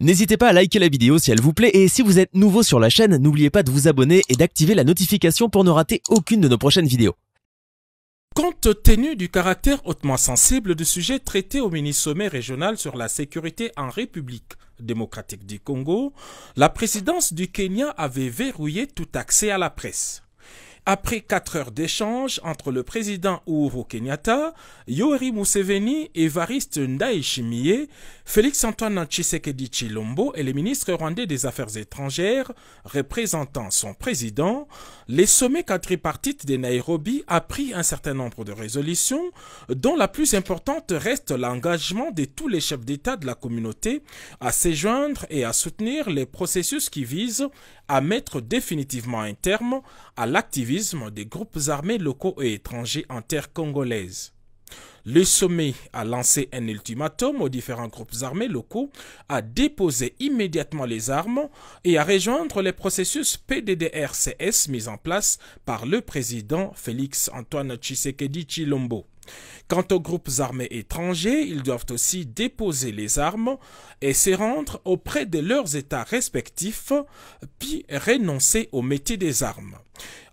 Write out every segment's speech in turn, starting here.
N'hésitez pas à liker la vidéo si elle vous plaît et si vous êtes nouveau sur la chaîne, n'oubliez pas de vous abonner et d'activer la notification pour ne rater aucune de nos prochaines vidéos. Compte tenu du caractère hautement sensible du sujet traité au mini-sommet régional sur la sécurité en République démocratique du Congo, la présidence du Kenya avait verrouillé tout accès à la presse. Après 4 heures d'échange entre le président Uhuru Kenyatta, Yoweri Museveni, Evariste Ndayishimiye, Félix-Antoine Tshisekedi Tshilombo et le ministre rwandais des Affaires étrangères représentant son président, le sommet quadripartite de Nairobi a pris un certain nombre de résolutions, dont la plus importante reste l'engagement de tous les chefs d'État de la communauté à se joindre et à soutenir les processus qui visent à mettre définitivement un terme à l'activisme des groupes armés locaux et étrangers en terre congolaise. Le sommet a lancé un ultimatum aux différents groupes armés locaux à déposer immédiatement les armes et à rejoindre les processus PDDRCS mis en place par le président Félix-Antoine Tshisekedi Tshilombo. Quant aux groupes armés étrangers, ils doivent aussi déposer les armes et se rendre auprès de leurs États respectifs, puis renoncer au métier des armes.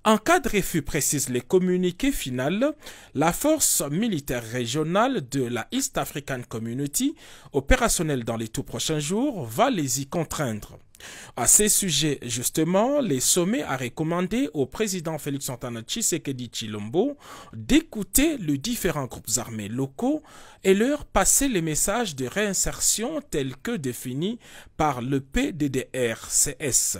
En cas de refus, précise les communiqués final, la force militaire régionale de la East African Community, opérationnelle dans les tout prochains jours, va les y contraindre. À ces sujets, justement, le sommet a recommandé au président Félix-Antoine Tshisekedi Tshilombo d'écouter les différents groupes armés locaux et leur passer les messages de réinsertion tels que définis par le PDDRCS.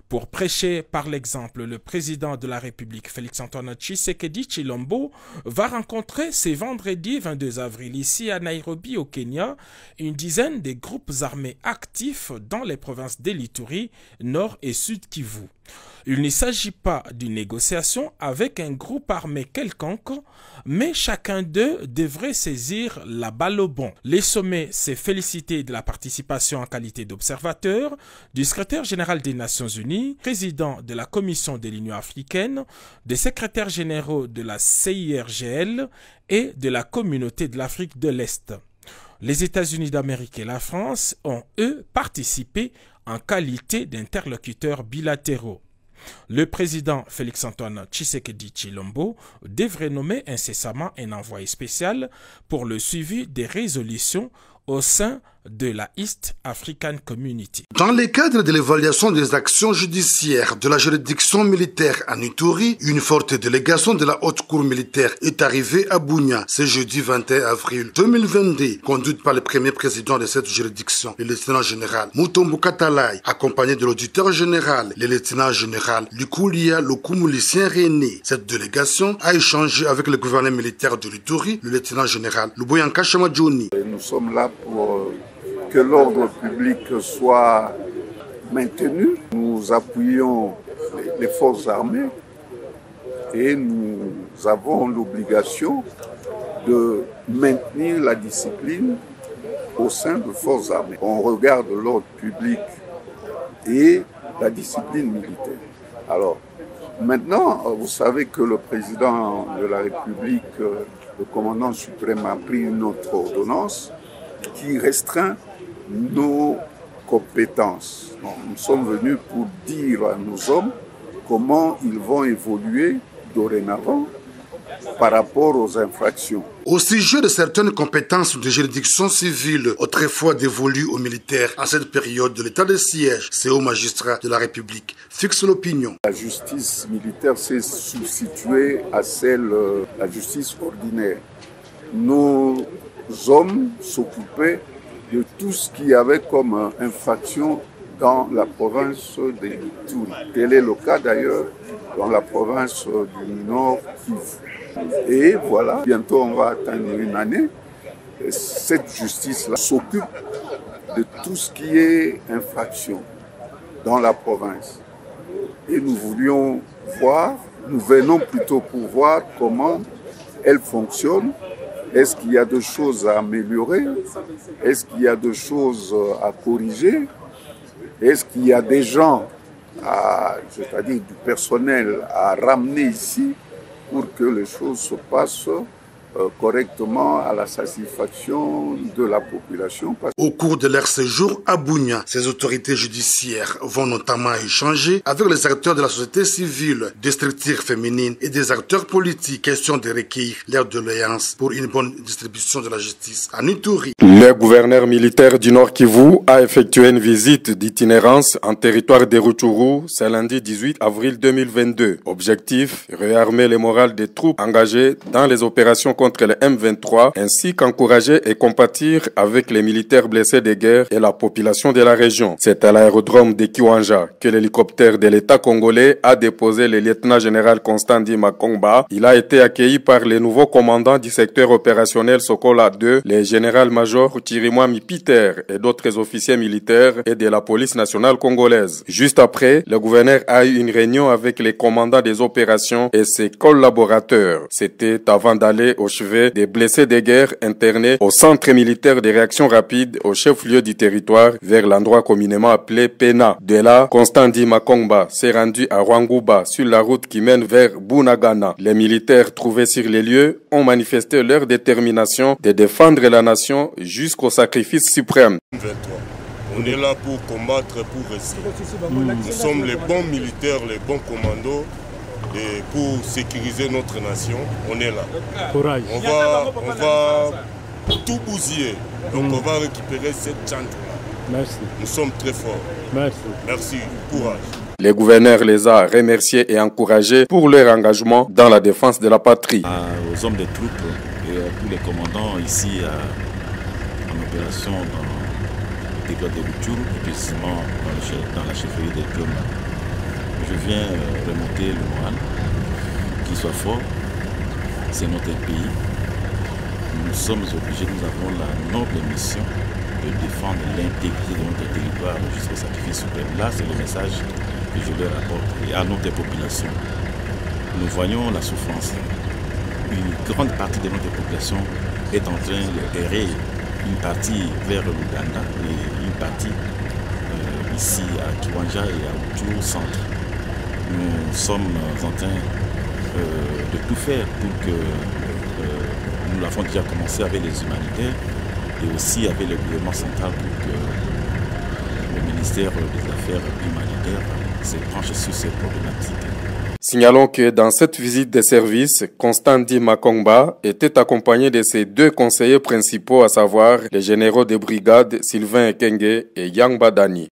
Pour prêcher par l'exemple, le président de la République, Félix-Antoine Tshisekedi Tshilombo, va rencontrer ce vendredi 22 avril ici à Nairobi au Kenya une dizaine de groupes armés actifs dans les provinces d'Ituri, Nord et Sud Kivu. Il ne s'agit pas d'une négociation avec un groupe armé quelconque, mais chacun d'eux devrait saisir la balle au bon. Le sommet s'est félicité de la participation en qualité d'observateur du secrétaire général des Nations Unies, président de la Commission de l'Union africaine, des secrétaires généraux de la CIRGL et de la Communauté de l'Afrique de l'Est. Les États-Unis d'Amérique et la France ont, eux, participé en qualité d'interlocuteurs bilatéraux. Le président Félix-Antoine Tshisekedi Tshilombo devrait nommer incessamment un envoyé spécial pour le suivi des résolutions au sein de la East African Community. Dans le cadre de l'évaluation des actions judiciaires de la juridiction militaire à Ituri, une forte délégation de la Haute Cour militaire est arrivée à Bunia ce jeudi 21 avril 2022, conduite par le premier président de cette juridiction, le lieutenant général Mutombo Katalai, accompagné de l'auditeur général, le lieutenant général Lukulia Lokumulicien René. Cette délégation a échangé avec le gouverneur militaire de l'Ituri, le lieutenant général Luboyanka Shamadjoni. Nous sommes là pour que l'ordre public soit maintenu. Nous appuyons les forces armées et nous avons l'obligation de maintenir la discipline au sein des forces armées. On regarde l'ordre public et la discipline militaire. Alors, maintenant, vous savez que le président de la République, le commandant suprême, a pris une autre ordonnance qui restreint nos compétences. Nous sommes venus pour dire à nos hommes comment ils vont évoluer dorénavant par rapport aux infractions. Au sujet de certaines compétences de juridiction civile autrefois dévolues aux militaires en cette période de l'état de siège, c'est aux magistrats de la République fixe l'opinion. La justice militaire s'est substituée à celle de la justice ordinaire. Nos hommes s'occupaient de tout ce qu'il y avait comme infraction dans la province de Ituri. Tel est le cas d'ailleurs dans la province du Nord Kivu. Et voilà, bientôt on va atteindre une année. Cette justice-là s'occupe de tout ce qui est infraction dans la province. Et nous voulions voir, nous venons plutôt pour voir comment elle fonctionne. Est-ce qu'il y a des choses à améliorer? Est-ce qu'il y a des choses à corriger? Est-ce qu'il y a des gens, c'est-à-dire du personnel, à ramener ici pour que les choses se passent correctement à la satisfaction de la population. Au cours de leur séjour à Bunia, ces autorités judiciaires vont notamment échanger avec les acteurs de la société civile, des structures féminines et des acteurs politiques, question de recueillir leur doléances pour une bonne distribution de la justice à Ituri. Le gouverneur militaire du Nord Kivu a effectué une visite d'itinérance en territoire des Rutshuru ce lundi 18 avril 2022. Objectif, réarmer le moral des troupes engagées dans les opérations contre le M23 ainsi qu'encourager et compatir avec les militaires blessés de guerre et la population de la région. C'est à l'aérodrome de Kiwanja que l'hélicoptère de l'État congolais a déposé le lieutenant-général Constant Ndima Kongba. Il a été accueilli par les nouveaux commandants du secteur opérationnel Sokola 2, le général-major Chirimwami Peter et d'autres officiers militaires et de la police nationale congolaise. Juste après, le gouverneur a eu une réunion avec les commandants des opérations et ses collaborateurs. C'était avant d'aller au chevet des blessés de guerre internés au centre militaire de réaction rapide au chef-lieu du territoire vers l'endroit communément appelé Pena. De là, Constant Ndima Kongba s'est rendu à Rwanguba sur la route qui mène vers Bunagana. Les militaires trouvés sur les lieux ont manifesté leur détermination de défendre la nation jusqu'au sacrifice suprême. On est là pour combattre, pour rester. Nous sommes les bons militaires, les bons commandos. Et pour sécuriser notre nation, on est là. Courage. On va tout bousiller. Donc on va récupérer cette chante-là. Merci. Nous sommes très forts. Merci. Merci. Courage. Le gouverneur les a remerciés et encouragés pour leur engagement dans la défense de la patrie. Aux hommes des troupes et à tous les commandants ici en opération dans le territoire de Rutshuru, plus précisément dans la chefferie de Djoma. Je viens remonter le moral, qu'il soit fort, c'est notre pays. Nous sommes obligés, nous avons la noble mission de défendre l'intégrité de notre territoire jusqu'au sacrifice suprême. Là, c'est le message que je leur apporte et à notre population. Nous voyons la souffrance. Une grande partie de notre population est en train d'errer, une partie vers l'Ouganda et une partie ici à Kiwanja et à Rutshuru centre. Nous sommes en train de tout faire pour que nous l'avons déjà commencé avec les humanitaires et aussi avec le gouvernement central pour que le ministère des Affaires humanitaires se penche sur ces problématiques. Signalons que dans cette visite de service, Constant Ndima Kongba était accompagné de ses deux conseillers principaux, à savoir les généraux de brigade Sylvain Ekenge et Yang Badani.